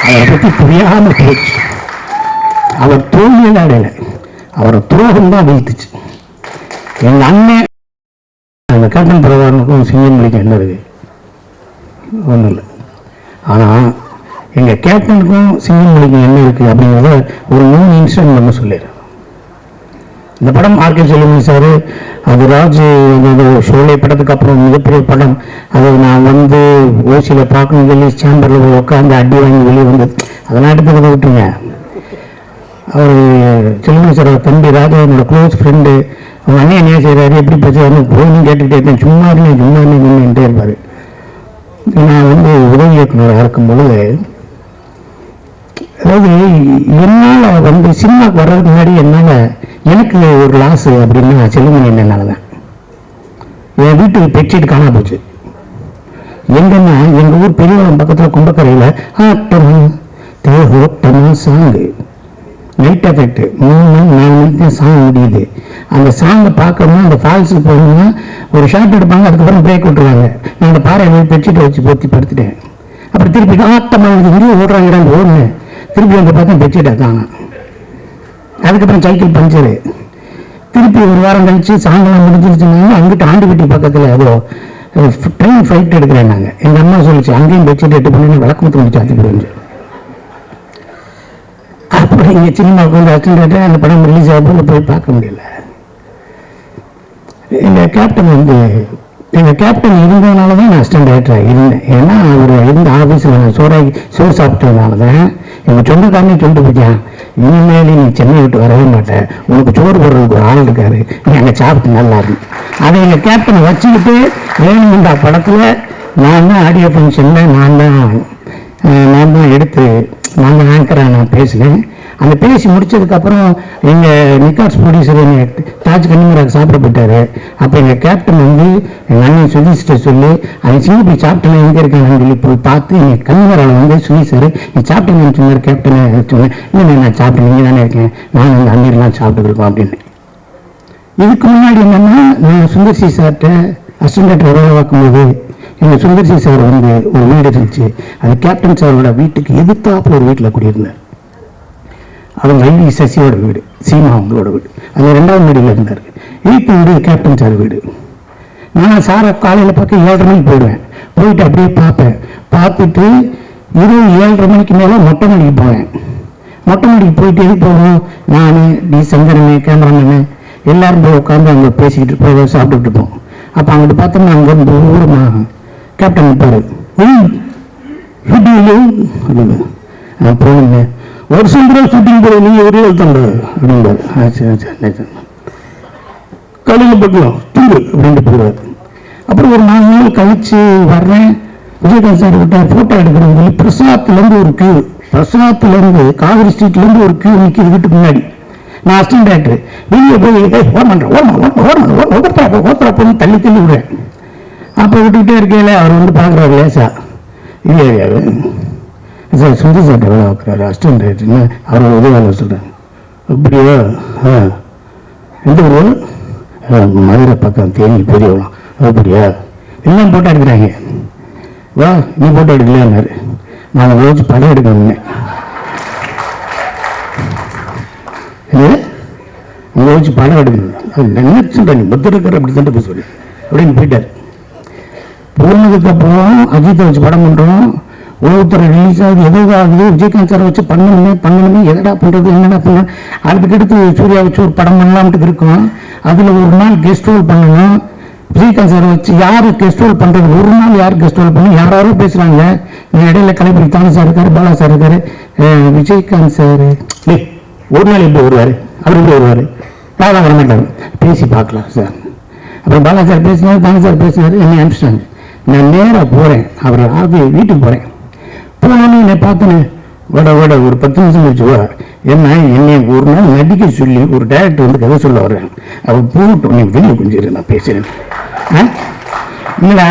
அவரை பற்றி புரியாமல் போச்சு. அவர் தோல்வியில் அடையலை, அவரை துரோகம் தான் வீழ்த்துச்சு. எங்கள் அண்ணன் அந்த கேப்டன் பிரபாகரனுக்கும் சிங்கமணிக்கும் என்ன இருக்குது? ஒன்றும் இல்லை. ஆனால் எங்கள் கேப்டனுக்கும் சிங்கமணிக்கும் என்ன இருக்குது அப்படிங்கிறத ஒரு 3 இன்சிடென்ட் நம்ம சொல்லிடுறேன். இந்த படம் ஆர்கே செல்வமணி சார் அது ராஜ் அந்த ஷோலை படத்துக்கு அப்புறம் மிகப்பெரிய படம். அது நான் வந்து ஓசியில் பார்க்கணும் சொல்லி சேம்பரில் போய் உட்காந்து அடி வாங்கி வெளியே வந்தது. அதெல்லாம் எடுத்துக்கிறத விட்டுங்க. அவர் செல்வமணி சார் தம்பி ராஜா என்னோட க்ளோஸ் ஃப்ரெண்டு. அவங்க அண்ணன் என்ன செய்கிறாரு, எப்படி பேசுறாரு போகணும் கேட்டுக்கிட்டே இருக்கேன். சும்மா நின்றுட்டே இருப்பார். நான் வந்து உதவி இயக்குநராக இருக்கும்பொழுது, அதாவது என்னால் வந்து சினிமாவுக்கு வர்றதுக்கு முன்னாடி என்னால் எனக்கு ஒரு லாஸ் அப்படின்னா செல்வமணி என்னன்னால தான். என் வீட்டுக்கு பெட்ஷீட் காணா போச்சு. எங்கன்னா எங்கள் ஊர் பெரியவளம் பக்கத்தில் கும்பக்கரையில் ஆட்டமா தேகோட்டமா சாங்கு நைட் எஃபெக்ட் 3-4 மணிக்கு சாங் முடியுது. அந்த சாங்கை பார்க்கணும்னா அந்த ஃபால்ஸுக்கு போகணும்னா ஒரு ஷார்ட் எடுப்பாங்க, அதுக்கப்புறம் பிரேக் விட்டுருவாங்க. நான் அந்த பாறை பெட்ஷீட்டை வச்சு போத்தி படுத்துட்டேன். அப்புறம் திருப்பி ஆட்டமா இங்கே ஓடுறாங்க ஓடுனேன். திருப்பி வந்து பார்த்தா பெட்ஷீட்டை தாங்க. அதுக்கப்புறம் சைக்கிள் பஞ்சரு. திருப்பி ஒரு வாரம் கழிச்சு சாயங்காலம் முடிஞ்சிருச்சுனாங்க. அங்கிட்ட ஆண்டிப்பட்டி பக்கத்தில் ஏதோ ட்ரெயின் ஃப்ளைட் எடுக்கிறேன் நாங்கள். எங்கள் அம்மா சொல்லிச்சு அங்கேயும் பெட்ஷீட் எடுத்து பண்ணி விளக்கமத்து முடிச்சு ஆத்தி போயிடுச்சு. அப்புறம் இங்கே சினிமாவுக்கு வந்து அச்சன் அந்த படம் ரிலீஸ் ஆகும்போது போய் பார்க்க முடியல. எங்கள் கேப்டன் இருந்ததுனால தான் நான் அசிஸ்டன்ட் டைரக்டராக இருந்தேன். ஏன்னா அவர் இருந்த ஆஃபீஸில் நான் சோறு சாப்பிட்டதுனால தான் எங்கள் சொந்தக்காரனே சொல்லிட்டு போச்சான், இனிமேல் நீ சென்னை விட்டு வரவே மாட்டேன், உனக்கு சோறு போடுறதுக்கு ஒரு ஆள் இருக்காரு, நீ அங்கே சாப்பிட்டு நல்லா இருக்கு. அதை எங்கள் கேப்டனை வச்சுக்கிட்டு வேணுமெண்டா படத்தில் நான் தான் ஆடியோ ஃபங்க்ஷனில் நான் தான் எடுத்து நான் தான் ஆங்கராக நான் பேசினேன். அந்த பேசி முடிச்சதுக்கப்புறம் எங்கள் நிக்காஸ் ப்ரொடியூசர் என்னை தாஜ் கன்னிமராக சாப்பிட போயிட்டார். அப்போ எங்கள் கேப்டன் வந்து எங்கள் அண்ணன் சுதீஷ்ட சொல்லி அவன் சின்ன போய் சாப்பிட்டேன் எங்கே இருக்கான்னு சொல்லி போய் பார்த்து எங்கள் கன்னிமராவில் வந்து சுதீஷ் சார் நீ சாப்பிட்டேன்னு சொன்னார். கேப்டனை சொன்னேன், இல்லை நான் சாப்பிட்டேன், நீங்கள் தானே இருக்கேன், நான் வந்து அண்ணீர்லாம் சாப்பிட்டுருக்கோம் அப்படின்னு. இதுக்கு முன்னாடி என்னென்னா நான் சுந்தர்சி சார்கிட்ட அசிஸ்டன்ட் வேலை பார்க்கும்போது எங்கள் சுந்தர்சி சார் வந்து ஒரு வீடு இருந்துச்சு. அது கேப்டன் சாரோட வீட்டுக்கு எதிர்த்தாப்புல ஒரு வீட்டில் குடியிருந்தார். அவங்க ஐவி சசியோட வீடு, சீமா அவங்களோட வீடு. அது 2வது வீடில் இருந்தார். இப்போ வீடு கேப்டன் சார் வீடு. நான் சாரை காலையில் பார்க்க 7:30 மணிக்கு போயிடுவேன். போயிட்டு அப்படியே பார்ப்பேன். பார்த்துட்டு 7:30 மணிக்கு மேலே மொட்டை மாடிக்கு போவேன். மொட்டை மாடிக்கு போயிட்டு எது போகணும், நான் டி சங்கரனு கேமராமேனு எல்லாரும் போய் உட்காந்து அங்கே பேசிக்கிட்டு போய் சாப்பிட்டுட்டு இருப்போம். அப்போ அங்கிட்டு பார்த்தோம்னா அங்கே இருந்து ஊரமாக கேப்டன் இருப்பார். அப்படின்னு நான் போனீங்க வருஷம் கூட ஷூட்டிங் போகிற நீங்கள் ஒரே எழுத்தண்ட அப்படின்பார். சரி காலையில் பார்க்கலாம் தூங்கு அப்படின்ட்டு போயிடுவார். அப்புறம் ஒரு 4 நாள் கழிச்சு வர்றேன். விஜயகாந்த் சார் கிட்ட ஃபோட்டோ எடுக்கிறேன்னு சொல்லி பிரசாத்துலேருந்து ஒரு கியூ, பிரசாத்துலேருந்து காவிரி ஸ்ட்ரீட்லேருந்து ஒரு கியூ நிற்கிது வீட்டுக்கு முன்னாடி. நான் அசிஸ்டன்ட் டைரக்டர் வெளியே போய் ஓட்டுறப்போன்னு தள்ளி விடுறேன். அப்போ விட்டுக்கிட்டே இருக்கையில் அவர் வந்து பார்க்குறாரு லேசா, இது ஏரியாவு சார் சுந்தர் சார் எவ்வளோ வைக்கிறாரு அசிஸ்டன்ட் டைரக்டர்னு அவர் உதவியாளர் சொல்கிறார். அப்படியா, எந்த ஊர்? மதுரை பக்கம் தேனி பெரியவளம். அப்படியா, எல்லாம் போட்டோ எடுக்கிறாங்க, வா நீ போட்டோ எடுக்கலையான்னாரு. நான் அதை வச்சு படம் எடுக்கணும்னே உங்களை வச்சு படம் எடுக்கணும். அது என்ன சொல்கிறேன், நீ பத்திரக்கார அப்படி தான் பேசுவார் அப்படின்னு போயிட்டார். போனதுக்கப்புறம் அஜித்தை வச்சு படம் பண்ணுறோம், உலகத்துறை ரிலீஸ் ஆகுது, எதுவும் ஆகுது, விஜயகாந்த் சாரை வச்சு பண்ணணுமே எதடா பண்ணுறது என்னடா பண்ண. அடுத்துக்கடுத்து சூர்யா வச்சு ஒரு படம் பண்ணலாம்ட்டு இருக்கோம். அதில் ஒரு நாள் கெஸ்ட் ரோல் பண்ணணும். விஜயகாந்த் சாரை வச்சு யார் கெஸ்ட் ரோல் பண்ணுறது, ஒரு நாள் யார் கெஸ்ட் ரோல் பண்ணணும், யாரோ பேசுகிறாங்க. இடையில கலைப்படி தானே சார் இருக்காரு, பாலா சார் இருக்காரு, விஜயகாந்த் சார் ஒரு நாள் எப்படி வருவார், அவர் எப்படி வருவார், பாலா வரமாட்டார், பேசி பார்க்கலாம் சார். அப்புறம் பாலா சார் பேசினார், தானே சார் பேசினார், என்னை அனுப்பிச்சிட்டாங்க. நான் நேராக போகிறேன், அவர் வீட்டுக்கு போகிறேன். போனோன்னு என்னை பார்த்தேன்னு வட ஒரு 10 நிமிஷம் கழிச்சு வா, என்னை ஒரு நாள் நடிக்க சொல்லி ஒரு டைரக்டர் வந்து கதை சொல்ல வர்றேன். அவர் போகட்டும், நீ வெளியே கொஞ்சம் நான் பேசுகிறேன். இல்லைடா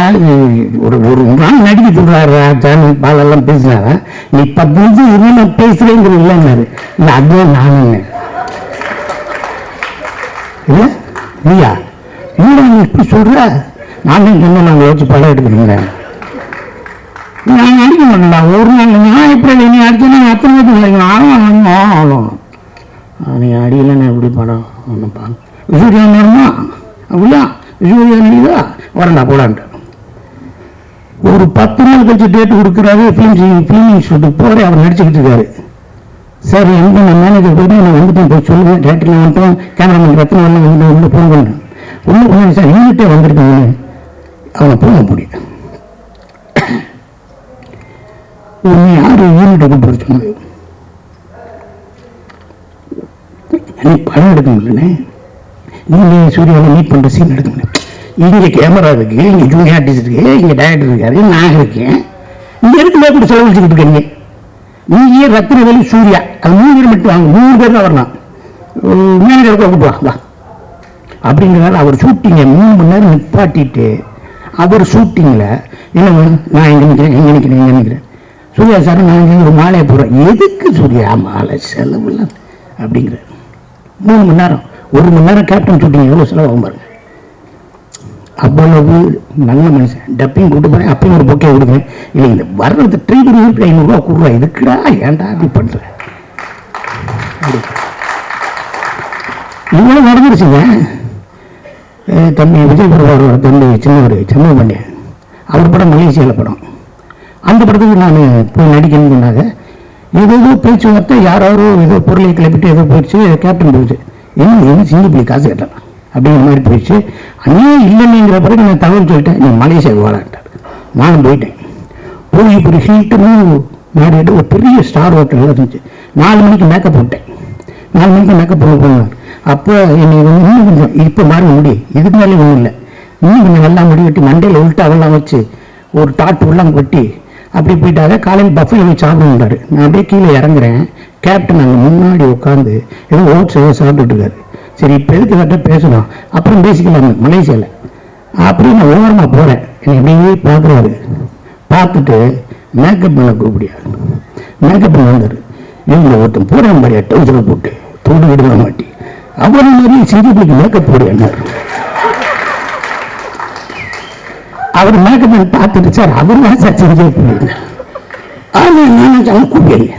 ஒரு நாள் நடிக்க சொல்கிறாரா சேனல் பாலெல்லாம் பேசினாரா, நீ 10 நிமிஷம் இருந்து நான் பேசுகிறேங்கிறது இல்லைன்னாரு. இல்லை அதுவும் நான் இல்லை நீயா இல்லை நீ இப்படி சொல்கிற, நானே சொன்ன நாங்கள் வச்சு படம் எடுக்கணுங்க. நான் அடிக்க மாட்டேன்டா ஒரு நாள் நான் எப்படி நீ அடிச்சேன்னா அத்தனை பேருக்கு கிடைக்கும் ஆளும் நீங்கள் அடிக்கலைன்னு எப்படி படம் ஒன்றுப்பா விசூரியா நேரமா அப்படியா விசூரியா நீதா வரண்டா போடான்ட்டு ஒரு 10 நாள் கழிச்சு டேட்டு கொடுக்குறாரு ஃபிலிம் இன்ஸ்டியூட்டுக்கு போகிறேன் அவர் நடிச்சுக்கிட்டு இருக்காரு சார் எங்கே நான் மேனேஜர் போயிட்டு நான் வந்துட்டேன் போய் சொல்லுவேன் டேரக்டரில் வந்துட்டோம் கேமராமேன் ரத்னம் எல்லாம் வந்து உள்ளே ஃபோன் பண்ணேன் உள்ளே போனேன் சார் யூனிட்டே வந்திருக்காங்க அவனை போக முடியும் உன்னை யார் யூனிட்டை கூப்பிட்டு வர சொன்னது நீ படம் எடுக்க முடியலண்ணே நீங்கள் சூர்யாவில் மீட் பண்ணுற சீன் எடுக்க முடியும் இங்கே கேமரா இருக்குது இங்கே ஜூனியர் ஆர்டிஸ்ட் இருக்குது இங்கே டைரக்டர் இருக்காரு நான் இருக்கேன் இங்கே இருக்கும்போது கூட செலவழிச்சுக்கிட்டு இருக்கீங்க நீங்க ரத்னவேலு சூர்யா அது 3 பேர் மட்டும் வாங்க 3 பேர் தான் வரலாம் மேனேஜர் கூப்பிட்டு அப்படிங்கிறதால அவர் ஷூட்டிங்கை 3 மணி நேரம் நிப்பாட்டிட்டு அவர் ஷூட்டிங்கில் என்ன நான் எங்கே நிற்கிறேன் சூர்யா சார் நான் இங்கே ஒரு மாலையை போடுறேன் எதுக்கு சூர்யா மாலை செலவு இல்லை அப்படிங்கிறார் 3 மணி நேரம் 1 மணி நேரம் கேப்டன் ஷூட்டிங் எவ்வளோ செலவாகும் பாருங்க அவ்வளவு நல்ல மனுஷன் டப்பிங் கூட்டு போகிறேன் அப்பயும் ஒரு பொக்கே கொடுக்குறேன் இல்லை இந்த வர்றது ட்ரீட் 500 ரூபா கொடுறா இதுக்குடா ஏன்டா அப்படி பண்ணுறேன் இவ்வளோ நடந்துருச்சுங்க தம்பி விஜய் பிரபாகரோட தம்பி சின்னவண்டியன் அவர் படம் மலேசியாவில் படம் அந்த படத்துக்கு நான் போய் நடிக்கணும்னாங்க ஏதோ பேச்சுவார்த்தை யாரோ ஏதோ பொருளை கிளப்பிட்டு ஏதோ போயிடுச்சு கேப்டன் போயிடுச்சு என்ன சிங்கப்பள்ளி காசு கேட்டேன் அப்படிங்கிற மாதிரி போயிடுச்சு அண்ணே இல்லைங்கிற பிறகு நான் தகவல் சொல்லிட்டேன் நீ மலேசியாவுக்கு வாழான்ட்டார் நானும் போயிட்டேன் போய் இப்படி ஹீல்ட்டுன்னு மாறிட்டு ஒரு பெரிய ஸ்டார் ஹோட்டலில் இருந்துச்சு 4 மணிக்கு மேக்கப் போட்டேன் 4 மணிக்கு மேக்கப் போட போனார் அப்போ என்னை இன்னும் கொஞ்சம் இப்போ மாற முடியும் இதுக்கு மேலே ஒன்றும் இல்லை இன்னும் கொஞ்சம் நல்லா முடி வெட்டி மண்டையில் உள்ட்டாவெல்லாம் வச்சு ஒரு டாட் எல்லாம் வெட்டி அப்படி போயிட்டாங்க காலையில் பஃபேல வச்சு சாப்பிடுறாரு நான் அப்படியே கீழே இறங்குறேன் கேப்டன் அங்கே முன்னாடி உட்காந்து ஏதோ ஓட்ஸ் ஏதோ சாப்பிட்டுட்டு இருக்காரு சரி இப்போ எதுக்கு கரெக்டாக பேசணும் அப்புறம் பேசிக்கலாம் மலேசியாவில் அப்படியே நான் ஓரமாக போகிறேன் என்னை எப்படியே பார்க்குறாரு பார்த்துட்டு மேக்கப் பண்ண கூப்பிடியா மேக்கப் பண்ண வந்தார் இவங்க ஒருத்தன் போகிறேன் மாதிரியா டவுசரை போட்டு தோடு விடுவ மாட்டி அவர் மாதிரி சிங்கப்பள்ளிக்கு மேக்கப் போடுறார் அவர் மேக்கப் பண்ணி பார்த்துட்டு சார் அவர் தான் சார் சிங்கப்பள்ளி நானும் கூப்பிடுங்க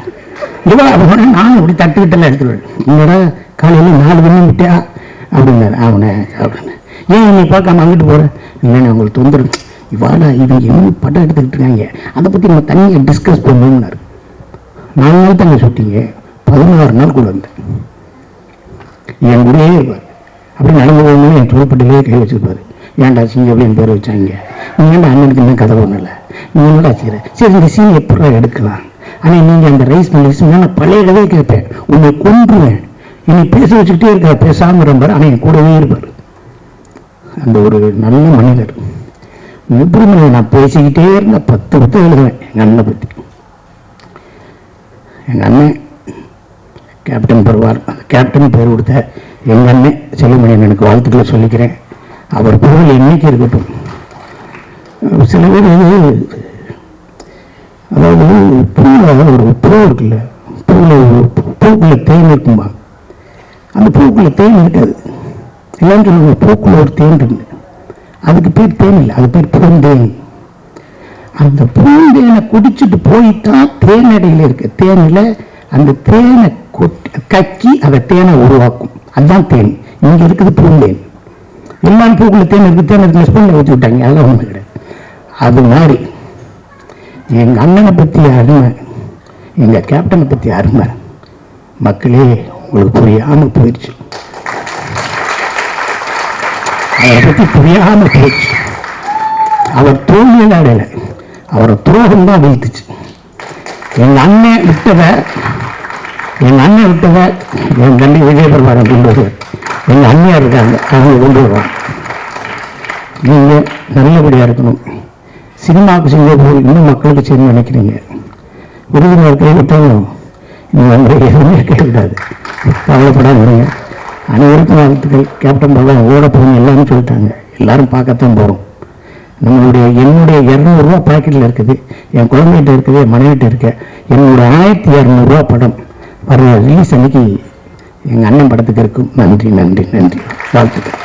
இவ்வளோ நானும் இப்படி தட்டுக்கிட்டெல்லாம் எடுத்துருவேன் உங்களோட காலையில் 4 மணி விட்டியா அப்படின்னாரு அவனை அப்படின்னு ஏன் நீ பார்க்காம அங்கிட்டு போகிறேன் இல்லைன்னு அவங்களுக்கு தொந்தரும் இவாடா இவங்க என்ன படம் எடுத்துக்கிட்டு இருக்காங்க அதை பற்றி நம்ம தனியாக டிஸ்கஸ் பண்ணணும்னாரு 4 நாள் தாங்க ஷூட்டிங்க 16 நாள் கூட இருந்தேன் என் கூடயே இருப்பார் அப்படி நடந்து போகணும்னு என் தோள்பட்டிலே கை வச்சுருப்பார் ஏன்டா சிங்க அப்படின்னு பேர் வச்சாங்க நீ ஏன்டா அண்ணனுக்கு இன்னும் கதை பண்ணலை நீ என்னடா செய்கிற சரி இந்த சீன் எப்படா எடுக்கலாம் ஆனால் நீங்கள் அந்த ரைஸ் பண்ணி நான் பழைய கதையை கேட்பேன் உன்னை கொன்றுவேன் இனி பேச வச்சுக்கிட்டே இருக்க பேசாமல் இருப்பார் ஆனால் என் கூடவே இருப்பார் அந்த ஒரு நல்ல மனிதர் முப்புரிமையை நான் பேசிக்கிட்டே இருந்த 10 புத்தகம் எழுதுவேன் எங்கள் அண்ணனை பற்றி எங்கள் அண்ணன் கேப்டன் பெறுவார் அந்த கேப்டன் பேர் கொடுத்த எங்கள் அண்ணன் செல்லுமணியன் எனக்கு வாழ்த்துக்களை சொல்லிக்கிறேன் அவர் புகழ் என்னைக்கு இருக்கட்டும் சில பேர் அதாவது பூவில் ஒரு பூ இருக்குல்ல பூக்குள்ள தேன் இருக்கும்பா அந்த பூக்குள்ள தேன் இருக்காது இல்லைன்னு சொல்லுவாங்க பூக்குள்ள ஒரு தேன் இருக்கு அதுக்கு பேர் தேன் இல்லை அது பேர் பூந்தேன் அந்த பூந்தேனை குடிச்சிட்டு போய்தான் தேனடையில் இருக்கு தேனில் அந்த தேனை கக்கி அந்த தேனை உருவாக்கும் அதுதான் தேன் இங்கே இருக்குது பூந்தேன் எல்லாம் பூக்குள்ள தேன் இருக்குது தேன் இருக்கு ஸ்பூனில் ஊற்றி விட்டாங்க அதெல்லாம் ஒன்று கிடையாது அது மாதிரி எங்கள் அண்ணனை பற்றி அருமை எங்கள் கேப்டனை பற்றி அருமை மக்களே உங்களுக்கு புரியாமல் போயிடுச்சு அவரை பற்றி புரியாமல் போயிடுச்சு அவர் தோல்வியில் அடையலை அவரை துரோகம் தான் வீழ்த்துச்சு எங்கள் அண்ணன் விட்டதை என் தம்பி விஜய் பிரபாகரன் கொண்டு வருவார் எங்கள் அண்ணியாக இருக்காங்க அவங்க கொண்டு வருவாங்க நீங்கள் நல்லபடியாக இருக்கணும் சினிமாவுக்கு சிங்கப்பூர் இன்னும் மக்களுக்கு செய்யணும்னு நினைக்கிறீங்க விருதுநகர் கைவிட்டாலும் நீங்கள் வந்து எதுவுமே கேட்கக்கூடாது கவலைப்படாமல் இருங்க அனைவருக்கும் வாழ்த்துக்கள் கேப்டன் பகவான் ஓட போகணும் எல்லாமே சொல்லிட்டாங்க எல்லாரும் பார்க்கத்தான் போகிறோம் என்னுடைய 200 ரூபா பாக்கெட்டில் இருக்குது என் குழந்தைகிட்ட இருக்குது என் மனைவிட்ட இருக்க என்னோட 1200 ரூபா படம் வர ரிலீஸ் அன்னைக்கு எங்கள் அண்ணன் படத்துக்கு இருக்கும் நன்றி வாழ்த்துக்கள்